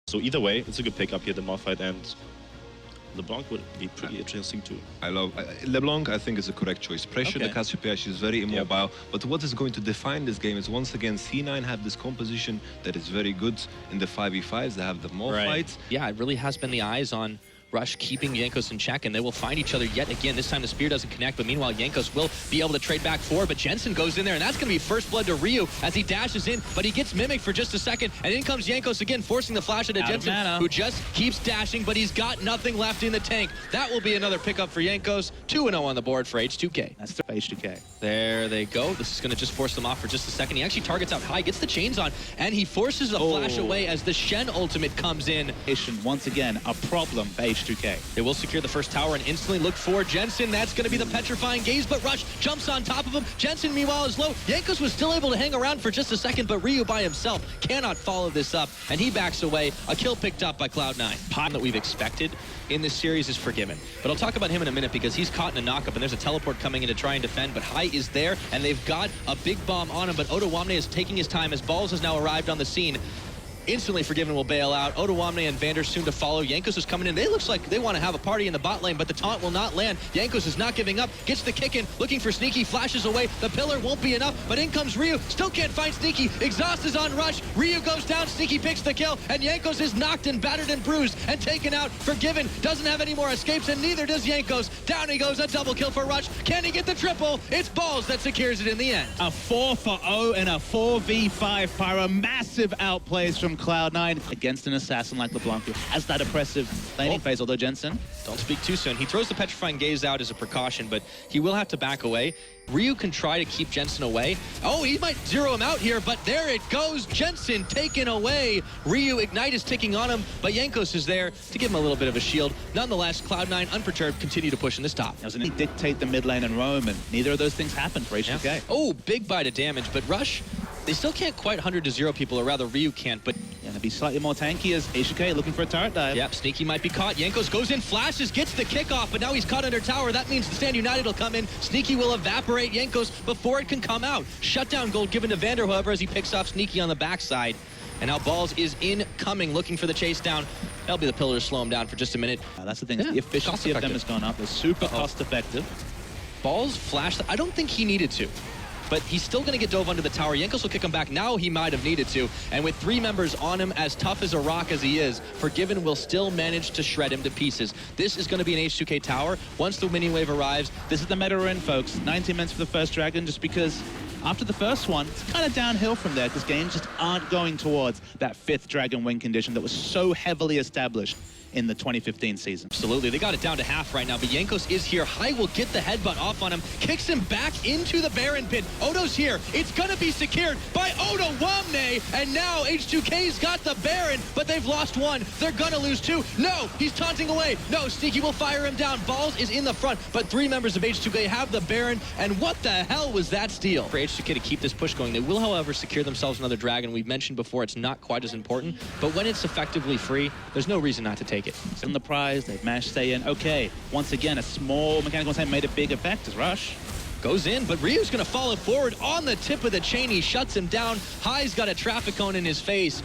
So either way, it's a good pick up here, the Malphite, and LeBlanc would be pretty interesting too. I love LeBlanc. I think is a correct choice. Pressure the Cassiopeia. She's very immobile. But what is going to define this game is once again C9 have this composition that is very good in the 5v5s. They have the Malphite. Yeah, it really has been the eyes on Rush keeping Jankos in check, and they will find each other yet again. This time the spear doesn't connect, but meanwhile Jankos will be able to trade back forward, but Jensen goes in there, and that's going to be first blood to Ryu as he dashes in, but he gets mimicked for just a second, and in comes Jankos again, forcing the flash into Jensen, who just keeps dashing, but he's got nothing left in the tank. That will be another pickup for Jankos. 2-0 on the board for H2K. That's the H2K. There they go. This is going to just force them off for just a second. He actually targets out high, gets the chains on, and he forces the flash away as the Shen ultimate comes in. Once again, a problem for H2K. They will secure the first tower and instantly look for Jensen. That's going to be the petrifying gaze, but Rush jumps on top of him. Jensen, meanwhile, is low. Jankos was still able to hang around for just a second, but Ryu by himself cannot follow this up, and he backs away. A kill picked up by Cloud9. Pot that we've expected in this series is Forgiven. But I'll talk about him in a minute because he's caught in a knockup, and there's a teleport coming in to try and defend, but Hai is there, and they've got a big bomb on him, but Odoamne is taking his time as Balls has now arrived on the scene. Instantly Forgiven will bail out. Odoamne and Vander soon to follow. Jankos is coming in. They looks like they want to have a party in the bot lane, but the taunt will not land. Jankos is not giving up. Gets the kick in, looking for Sneaky, flashes away. The pillar won't be enough, but in comes Ryu. Still can't find Sneaky. Exhaust is on Rush. Ryu goes down. Sneaky picks the kill, and Jankos is knocked and battered and bruised and taken out. Forgiven doesn't have any more escapes, and neither does Jankos. Down he goes. A double kill for Rush. Can he get the triple? It's Balls that secures it in the end. A 4-for-0 and a 4v5 Pyro. Massive outplays from Cloud9 against an assassin like LeBlanc, who has that oppressive laning phase, although Jensen... Don't speak too soon. He throws the Petrifying Gaze out as a precaution, but he will have to back away. Ryu can try to keep Jensen away. Oh, he might zero him out here, but there it goes. Jensen taken away. Ryu Ignite is ticking on him, but Jankos is there to give him a little bit of a shield. Nonetheless, Cloud9 unperturbed continue to push in this top. Doesn't he dictate the mid lane and roam, and neither of those things happen for H2K. Yeah. Oh, big bite of damage, but Rush, they still can't quite 100-0 people, or rather Ryu can't, but... Yeah, to be slightly more tanky as H2K looking for a turret dive. Yep, Sneaky might be caught. Jankos goes in, flashes, gets the kickoff, but now he's caught under tower. That means the Stand United will come in. Sneaky will evaporate Jankos before it can come out. Shutdown gold given to Vander, however, as he picks off Sneaky on the backside. And now Balls is incoming, looking for the chase down. That'll be the pillar to slow him down for just a minute. That's the thing, the efficiency of them has gone up. They're super cost effective. Balls flashed, I don't think he needed to, but he's still going to get dove under the tower. Jankos will kick him back. Now he might have needed to. And with 3 members on him, as tough as a rock as he is, Forgiven will still manage to shred him to pieces. This is going to be an H2K tower. Once the mini wave arrives, this is the meta we're in, folks. 19 minutes for the first dragon, just because after the first one, it's kind of downhill from there, because games just aren't going towards that 5th dragon win condition that was so heavily established in the 2015 season. Absolutely, they got it down to half right now, but Jankos is here. Hai will get the headbutt off on him, kicks him back into the Baron pit. Odo's here. It's gonna be secured by Odoamne, and now H2K's got the Baron, but they've lost 1. They're gonna lose 2. No, he's taunting away. No, Sneaky will fire him down. Balls is in the front, but 3 members of H2K have the Baron, and what the hell was that steal? For H2K to keep this push going, they will, however, secure themselves another dragon. We've mentioned before, it's not quite as important, but when it's effectively free, there's no reason not to take it. On the prize, they've managed to stay in. Okay, once again, a small mechanical attack made a big effect as Rush goes in, but Ryu's gonna follow forward on the tip of the chain. He shuts him down. Hai's got a traffic cone in his face.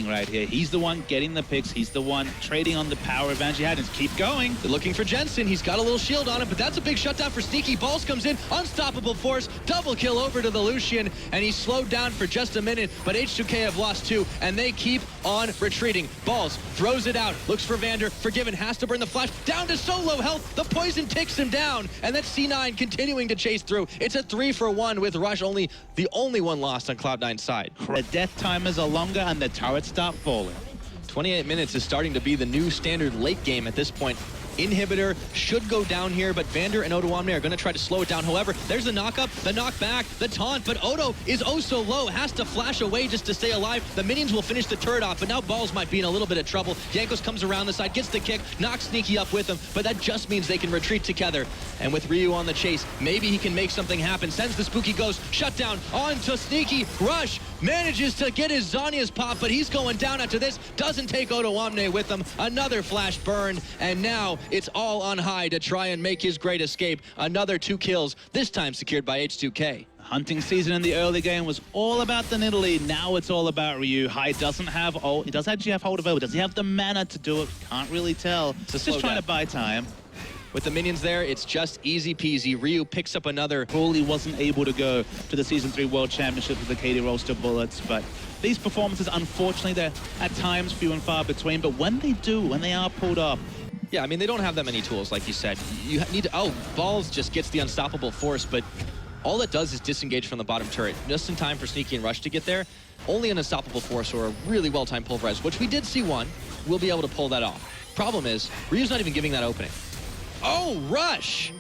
Right here, he's the one getting the picks, he's the one trading on the power advantage he had, and keep going. They're looking for Jensen, he's got a little shield on him, but that's a big shutdown for Sneaky. Balls comes in, unstoppable force, double kill over to the Lucian, and he's slowed down for just a minute, but H2K have lost 2, and they keep on retreating. Balls throws it out, looks for Vander, Forgiven has to burn the flash, down to so low health, the poison ticks him down, and that's C9 continuing to chase through. It's a 3-for-1 with Rush the only one lost on Cloud9's side. The death timers are longer and the turrets start falling. 28 minutes is starting to be the new standard late game at this point. Inhibitor should go down here, but Vander and Odoamne are going to try to slow it down. However, there's the knock-up, the knock-back, the taunt, but Odo is oh so low, has to flash away just to stay alive. The minions will finish the turret off, but now Balls might be in a little bit of trouble. Jankos comes around the side, gets the kick, knocks Sneaky up with him, but that just means they can retreat together. And with Ryu on the chase, maybe he can make something happen. Sends the spooky ghost, shut down onto Sneaky. Rush manages to get his Zhonya's pop, but he's going down after this. Doesn't take Odoamne with him. Another flash burn, and now it's all on Hai to try and make his great escape. Another 2 kills, this time secured by H2K. Hunting season in the early game was all about the Nidalee. Now it's all about Ryu. Hai doesn't have ult. He does actually have hold of over. Does he have the mana to do it? Can't really tell. Just trying to buy time. With the minions there, it's just easy peasy. Ryu picks up another. Fully wasn't able to go to the Season 3 World Championship with the KD roster bullets, but these performances, unfortunately, they're at times few and far between, but when they do, when they are pulled off, yeah, I mean, they don't have that many tools, like you said. You need to, oh, Balls just gets the unstoppable force, but all it does is disengage from the bottom turret. Just in time for Sneaky and Rush to get there. Only an unstoppable force or a really well-timed pulverize, which we did see one. We'll be able to pull that off. Problem is, Ryu's not even giving that opening. Oh, Rush!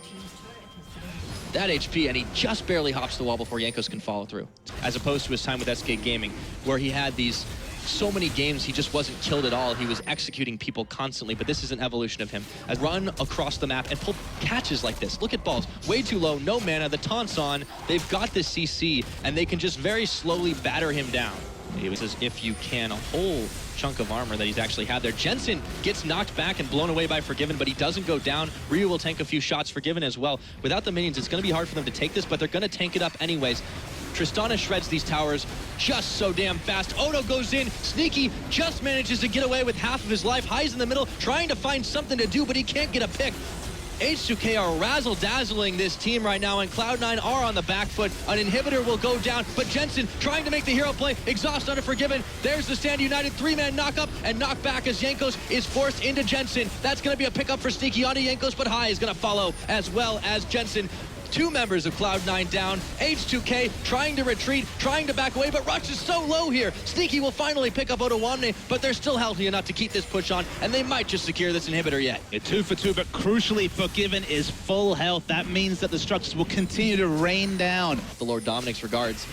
That HP, and he just barely hops the wall before Jankos can follow through. As opposed to his time with SK Gaming, where he had these so many games he just wasn't killed at all. He was executing people constantly, but this is an evolution of him. As run across the map and pull catches like this. Look at Balls, way too low, no mana, the taunt's on. They've got this CC, and they can just very slowly batter him down. It was as if you can, a whole chunk of armor that he's actually had there. Jensen gets knocked back and blown away by Forgiven, but he doesn't go down. Ryu will tank a few shots, Forgiven as well. Without the minions, it's going to be hard for them to take this, but they're going to tank it up anyways. Tristana shreds these towers just so damn fast. Odo goes in. Sneaky just manages to get away with half of his life. Hai's in the middle, trying to find something to do, but he can't get a pick. H2K are razzle-dazzling this team right now, and Cloud9 are on the back foot. An inhibitor will go down, but Jensen trying to make the hero play. Exhaust onto Forgiven. There's the Stand United 3-man knock-up and knock back as Jankos is forced into Jensen. That's going to be a pickup for Sneaky onto Jankos, but Hai is going to follow as well as Jensen. Two members of Cloud9 down. H2K trying to retreat, trying to back away, but Rush is so low here. Sneaky will finally pick up Odoamne, but they're still healthy enough to keep this push on, and they might just secure this inhibitor yet. 2 for 2, but crucially, Forgiven is full health. That means that the structures will continue to rain down. The Lord Dominic's regards.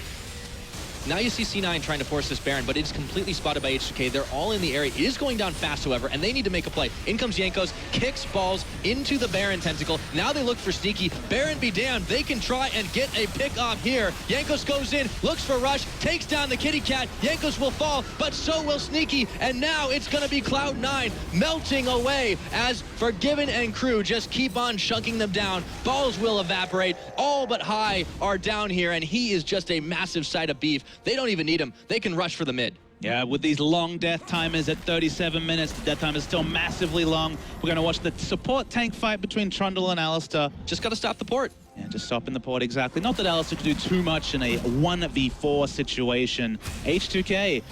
Now you see C9 trying to force this Baron, but it's completely spotted by H2K. They're all in the area. It is going down fast, however, and they need to make a play. In comes Jankos, kicks Balls into the Baron tentacle. Now they look for Sneaky. Baron be damned. They can try and get a pick off here. Jankos goes in, looks for Rush, takes down the kitty cat. Jankos will fall, but so will Sneaky. And now it's going to be Cloud9 melting away as Forgiven and crew just keep on chunking them down. Balls will evaporate. All but Hai are down here, and he is just a massive side of beef. They don't even need him. They can rush for the mid. Yeah, with these long death timers at 37 minutes, the death time is still massively long. We're going to watch the support tank fight between Trundle and Alistar. Just got to stop the port. Yeah, just stopping the port, exactly. Not that Alistar could do too much in a 1v4 situation. H2K,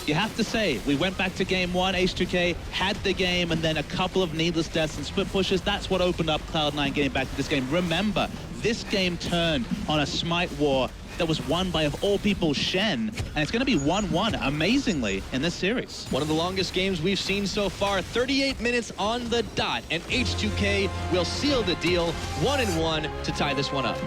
you have to say, we went back to game 1, H2K had the game, and then a couple of needless deaths and split pushes. That's what opened up Cloud9 getting back to this game. Remember, this game turned on a Smite war that was won by, of all people, Shen. And it's going to be 1-1, amazingly, in this series. One of the longest games we've seen so far, 38 minutes on the dot. And H2K will seal the deal, 1-1 to tie this one up.